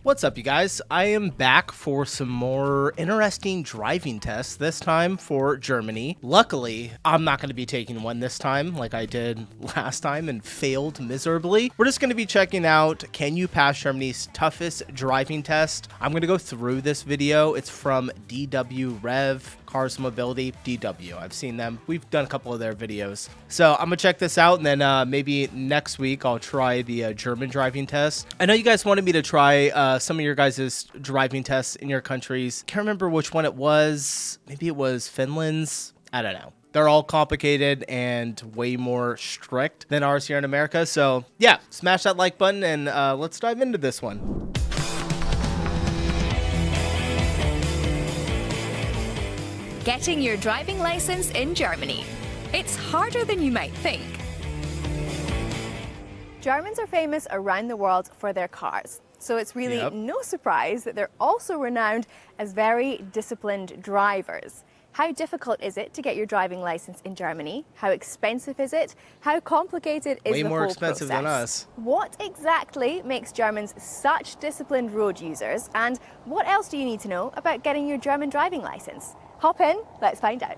What's up, you guys? I am back for some more interesting driving tests, this time for Germany. Luckily, I'm not going to be taking one this time like I did last time and failed miserably. We're just going to be checking out, can you pass Germany's toughest driving test? I'm going to go through this video. It's from DW Rev, Cars Mobility, DW. I've seen them. We've done a couple of their videos. So I'm going to check this out, and then maybe next week I'll try the German driving test. I know you guys wanted me to try some of your guys' driving tests in your countries. Can't remember which one it was. Maybe it was Finland's. I don't know. They're all complicated and way more strict than ours here in America. So yeah, smash that like button and let's dive into this one. Getting your driving license in Germany. It's harder than you might think. Germans are famous around the world for their cars. So it's really no surprise that they're also renowned as very disciplined drivers. How difficult is it to get your driving license in Germany? How expensive is it? How complicated is the whole process? Way more expensive than us. What exactly makes Germans such disciplined road users? And what else do you need to know about getting your German driving license? Hop in, let's find out.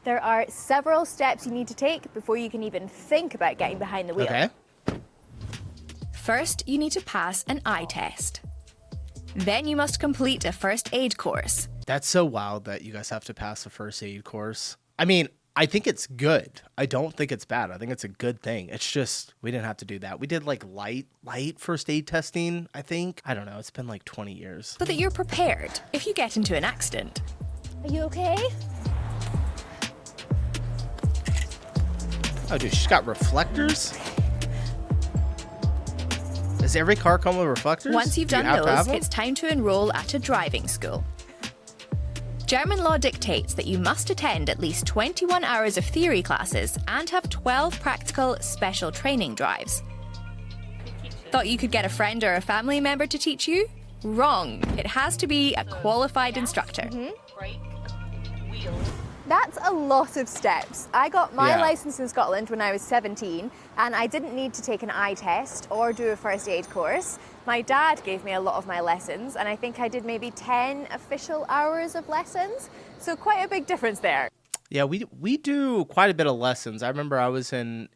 There are several steps you need to take before you can even think about getting behind the wheel. Okay. First, you need to pass an eye test. Then you must complete a first aid course. That's so wild that you guys have to pass a first aid course. I mean, I think it's good. I don't think it's bad. I think it's a good thing. It's just, we didn't have to do that. We did like light first aid testing, I think. I don't know. It's been like 20 years. So that you're prepared if you get into an accident. Are you okay? Oh, dude, she's got reflectors? Does every car come with reflectors? Once you've done those, it's time to enroll at a driving school. German law dictates that you must attend at least 21 hours of theory classes and have 12 practical special training drives. Thought you could get a friend or a family member to teach you? Wrong. It has to be a qualified instructor. Brake, wheel. That's a lot of steps. I got my license in Scotland when I was 17, and I didn't need to take an eye test or do a first aid course. My dad gave me a lot of my lessons, and I think I did maybe 10 official hours of lessons. So quite a big difference there. Yeah, we do quite a bit of lessons. I remember it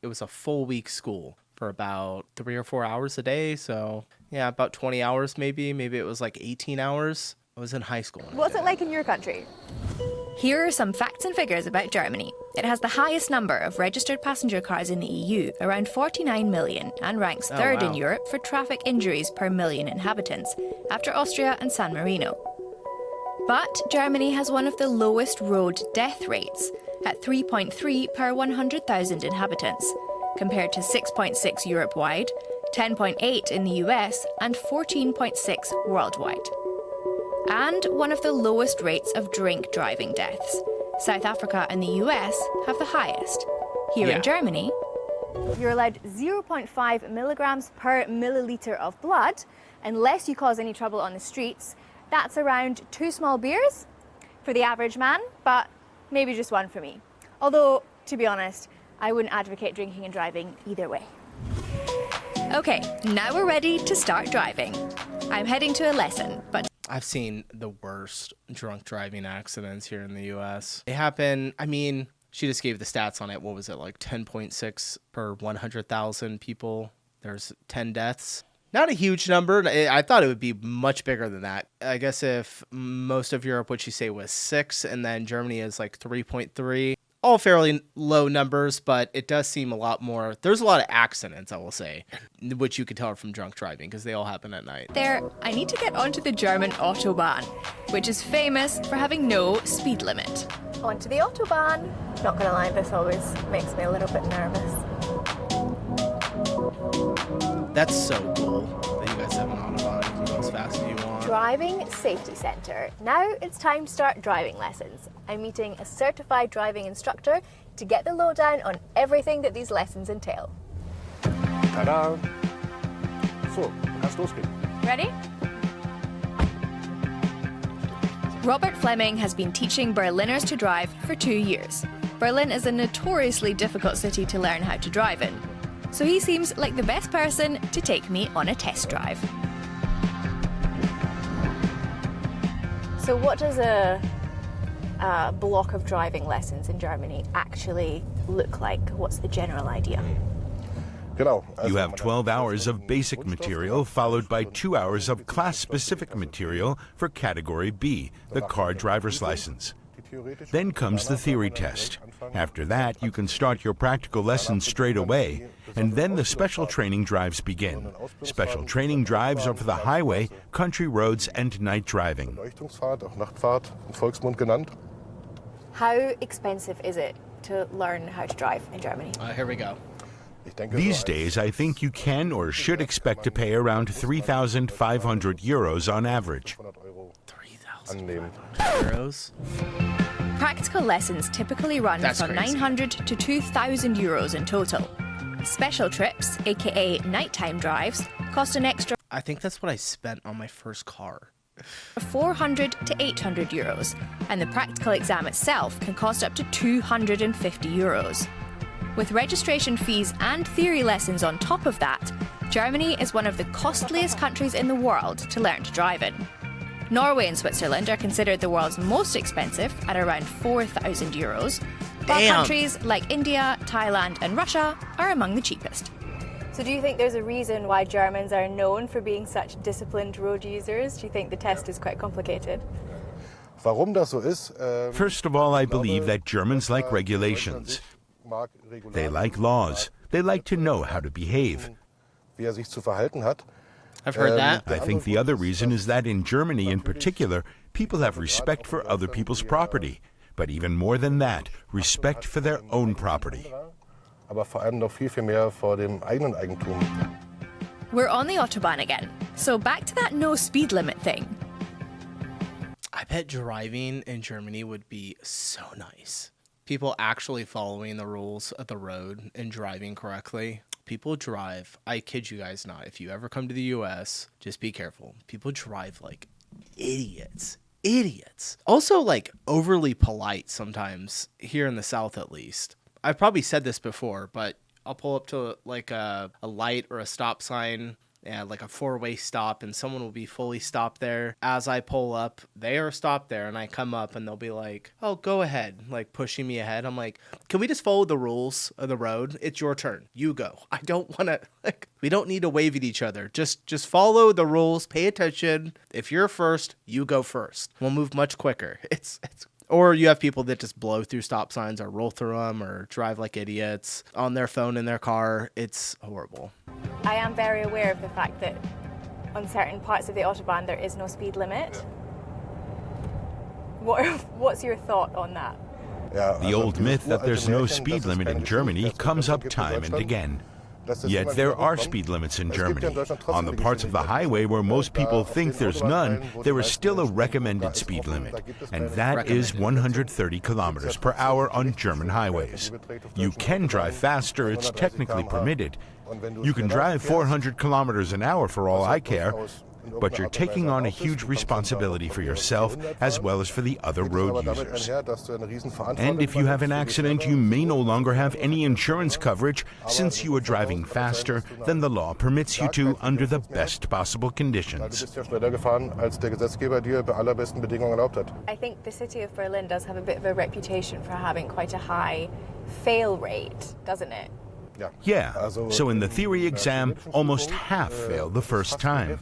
was a full week school for about 3 or 4 hours a day. So yeah, about 20 hours maybe. Maybe it was like 18 hours. I was in high school. What's it like in your country? Here are some facts and figures about Germany. It has the highest number of registered passenger cars in the EU, around 49 million, and ranks third in Europe for traffic injuries per million inhabitants, after Austria and San Marino. But Germany has one of the lowest road death rates, at 3.3 per 100,000 inhabitants, compared to 6.6 Europe-wide, 10.8 in the US, and 14.6 worldwide. And one of the lowest rates of drink driving deaths. South Africa and the US have the highest. Here in Germany, you're allowed 0.5 milligrams per milliliter of blood, unless you cause any trouble on the streets. That's around 2 small beers for the average man, but maybe just 1 for me. Although, to be honest, I wouldn't advocate drinking and driving either way. Okay, now we're ready to start driving. I'm heading to a lesson, but I've seen the worst drunk driving accidents here in the US. They happen, I mean, she just gave the stats on it. What was it, like 10.6 per 100,000 people? There's 10 deaths. Not a huge number. I thought it would be much bigger than that. I guess if most of Europe, what you say, was 6, and then Germany is like 3.3. All fairly low numbers, but it does seem a lot more. There's a lot of accidents, I will say, which you could tell from drunk driving because they all happen at night. I need to get onto the German Autobahn, which is famous for having no speed limit. Onto the Autobahn. Not gonna lie, this always makes me a little bit nervous. That's so cool that you guys have an Autobahn. You can go as fast as you want. Driving Safety Centre. Now it's time to start driving lessons. I'm meeting a certified driving instructor to get the lowdown on everything that these lessons entail. Ta-da! So, kannst losgehen. Ready? Robert Fleming has been teaching Berliners to drive for 2 years. Berlin is a notoriously difficult city to learn how to drive in. So he seems like the best person to take me on a test drive. So what does a block of driving lessons in Germany actually look like? What's the general idea? You have 12 hours of basic material followed by 2 hours of class-specific material for Category B, the car driver's license. Then comes the theory test. After that, you can start your practical lessons straight away, and then the special training drives begin. Special training drives are for the highway, country roads, and night driving. How expensive is it to learn how to drive in Germany? Here we go. These days, I think you can or should expect to pay around 3,500 euros on average. 3,500 euros? Practical lessons typically run That's from crazy. 900 to 2,000 euros in total. Special trips, aka nighttime drives, cost an extra I think that's what I spent on my first car. 400 to 800 euros, and the practical exam itself can cost up to 250 euros. With registration fees and theory lessons on top of that, Germany is one of the costliest countries in the world to learn to drive in. Norway and Switzerland are considered the world's most expensive at around 4,000 euros, while Damn. countries like India, Thailand, and Russia are among the cheapest. So do you think there's a reason why Germans are known for being such disciplined road users? Do you think the test is quite complicated? First of all, I believe that Germans like regulations. They like laws. They like to know how to behave. I've heard that. I think the other reason is that in Germany in particular, people have respect for other people's property. But even more than that, respect for their own property. Aber vor allem noch viel mehr vor dem eigenen Eigentum. We're on the Autobahn again, so back to that no speed limit thing. I bet driving in Germany would be so nice. People actually following the rules of the road and driving correctly. People drive, I kid you guys not, if you ever come to the US, just be careful. People drive like idiots. Idiots. Also like overly polite sometimes, here in the South at least. I've probably said this before, but I'll pull up to like a light or a stop sign, and like a four-way stop, and someone will be fully stopped there. As I pull up, they are stopped there, and I come up, and they'll be like, oh, go ahead, like pushing me ahead. I'm like, can we just follow the rules of the road? It's your turn. You go. I don't want to, like, we don't need to wave at each other. Just follow the rules. Pay attention. If you're first, you go first. We'll move much quicker. Or you have people that just blow through stop signs or roll through them or drive like idiots on their phone in their car. It's horrible. I am very aware of the fact that on certain parts of the Autobahn there is no speed limit. What's your thought on that? The old myth that there's no speed limit in Germany comes up time and again. Yet there are speed limits in Germany. On the parts of the highway where most people think there's none, there is still a recommended speed limit, and that is 130 kilometers per hour on German highways. You can drive faster, it's technically permitted. You can drive 400 kilometers an hour for all I care, but you're taking on a huge responsibility for yourself as well as for the other road users. And if you have an accident, you may no longer have any insurance coverage since you are driving faster than the law permits you to under the best possible conditions. I think the city of Berlin does have a bit of a reputation for having quite a high fail rate, doesn't it? Yeah, so in the theory exam, almost half fail the first time.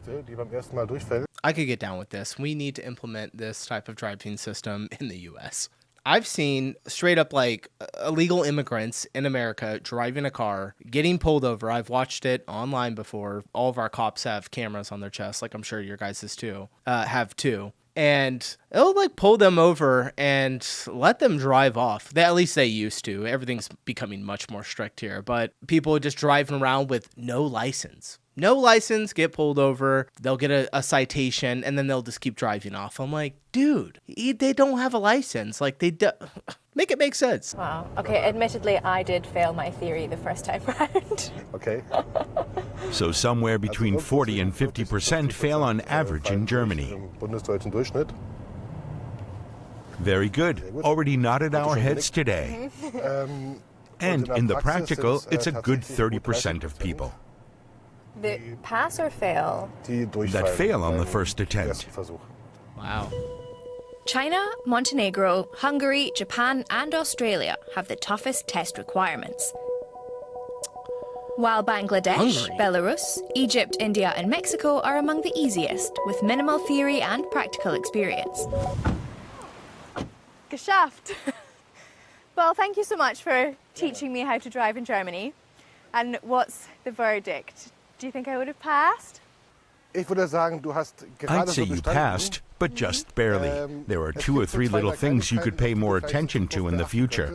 I could get down with this. We need to implement this type of driving system in the US. I've seen straight up like illegal immigrants in America driving a car, getting pulled over. I've watched it online before. All of our cops have cameras on their chest, like I'm sure your guys' too, have too. And it'll like pull them over and let them drive off. At least they used to. Everything's becoming much more strict here. But people just driving around with no license. No license, get pulled over. They'll get a citation, and then they'll just keep driving off. I'm like, dude, they don't have a license. Like, they do. Make it make sense. Wow. Okay, admittedly, I did fail my theory the first time round. Okay. So somewhere between 40 and 50% fail on average in Germany. Im bundesdeutschen Durchschnitt. Very good. Already nodded our heads today. And in the practical, it's a good 30% of people that pass or fail? that fail on the first attempt. Wow. China, Montenegro, Hungary, Japan, and Australia have the toughest test requirements. While Bangladesh, Hungary? Belarus, Egypt, India, and Mexico are among the easiest, with minimal theory and practical experience. Geschafft! Well, thank you so much for teaching me how to drive in Germany. And what's the verdict? Do you think I would have passed? I'd say you passed, but just barely. There are 2 or 3 little things you could pay more attention to in the future.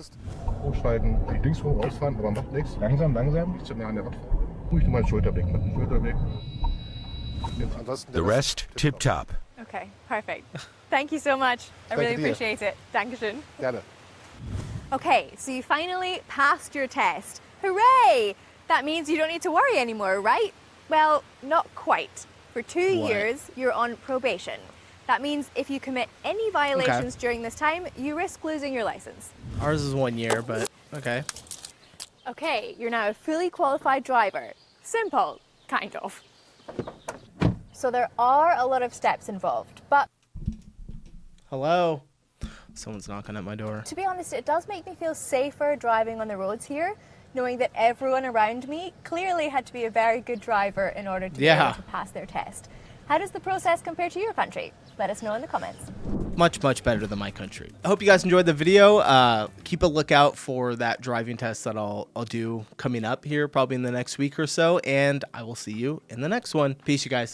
Hochschalten, links rum, ausfahren, aber macht nichts. Langsam, langsam, nicht zu nah an der Radfront. Ruhig mal Schulter weg, mit dem Schulter weg. The rest, tip-top. Okay, perfect. Thank you so much. I really Danke dir. appreciate it. Dankeschön. Gerne. Okay, so you finally passed your test. Hooray! That means you don't need to worry anymore, right? Well, not quite. For 2 What? years, you're on probation. That means if you commit any violations during this time, you risk losing your license. Ours is 1 year, but okay. Okay, you're now a fully qualified driver. Simple, kind of. So there are a lot of steps involved, but Hello? Someone's knocking at my door. to be honest, it does make me feel safer driving on the roads here, knowing that everyone around me clearly had to be a very good driver in order to be able to pass their test. How does the process compare to your country? Let us know in the comments. Much, much better than my country. I hope you guys enjoyed the video. Keep a lookout for that driving test that I'll do coming up here probably in the next week or so. And I will see you in the next one. Peace, you guys.